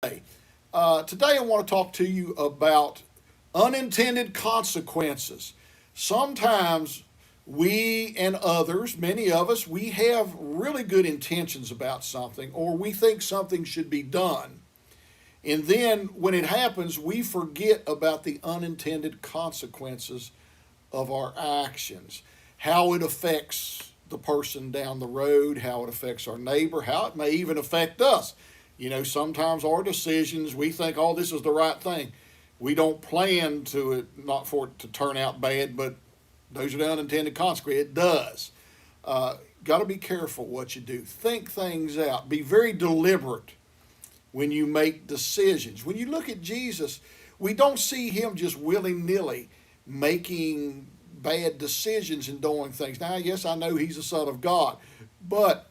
Today I want to talk to you about unintended consequences. Sometimes we and others, many of us, we have really good intentions about something, or we think something should be done. And then when it happens, we forget about the unintended consequences of our actions, how it affects the person down the road, how it affects our neighbor, how it may even affect us. Sometimes our decisions, we think, oh, this is the right thing. We don't plan to it, not for it to turn out bad, but those are the unintended consequences. It does. Got to be careful what you do. Think things out. Be very deliberate when you make decisions. When you look at Jesus, we don't see him just willy-nilly making bad decisions and doing things. Now, yes, I know he's the Son of God, but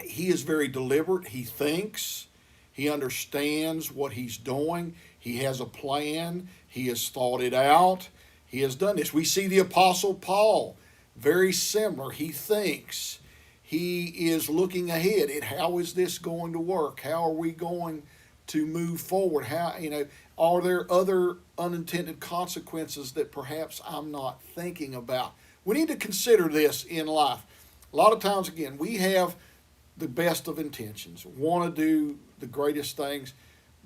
he is very deliberate. He thinks. He understands what he's doing. He has a plan. He has thought it out. He has done this. We see the Apostle Paul, very similar. He thinks. He is looking ahead at how is this going to work? How are we going to move forward? Are there other unintended consequences that perhaps I'm not thinking about? We need to consider this in life. A lot of times, again, we have the best of intentions, want to do the greatest things,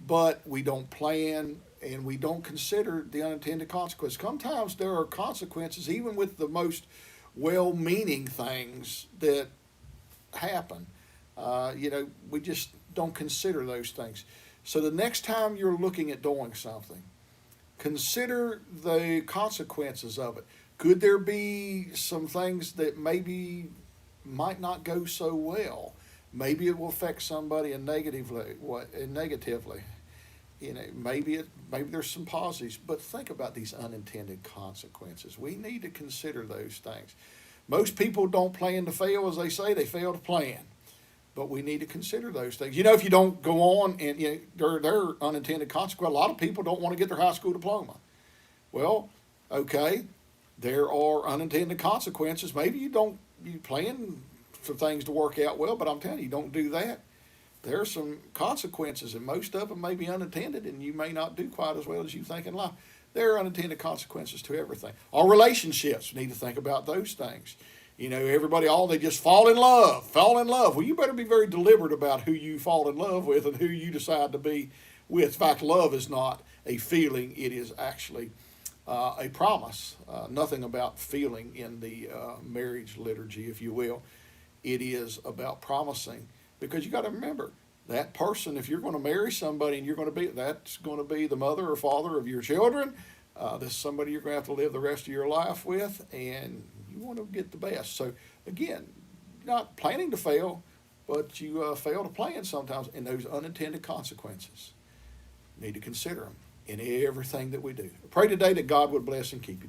but we don't plan and we don't consider the unintended consequences. Sometimes there are consequences, even with the most well-meaning things that happen. We just don't consider those things. So the next time you're looking at doing something, consider the consequences of it. Could there be some things that maybe might not go so well? Maybe it will affect somebody negatively. Maybe there's some positives, but think about these unintended consequences. We need to consider those things. Most people don't plan to fail, as they say, they fail to plan. But we need to consider those things. If you don't go on, and there are unintended consequences. A lot of people don't want to get their high school diploma. Well, okay, there are unintended consequences. Maybe you plan for things to work out well, but I'm telling you, don't do that. There are some consequences, and most of them may be unintended, and you may not do quite as well as you think in life. There are unintended consequences to everything. Our relationships, we need to think about those things. Everybody, they just fall in love. Well, you better be very deliberate about who you fall in love with and who you decide to be with. In fact, love is not a feeling. It is actually a promise. Nothing about feeling in the marriage liturgy, if you will. It is about promising, because you got to remember that person, if you're going to marry somebody and that's going to be the mother or father of your children. This is somebody you're going to have to live the rest of your life with, and you want to get the best. So again, not planning to fail, but you fail to plan sometimes, and those unintended consequences, need to consider them in everything that we do. I pray today that God would bless and keep you.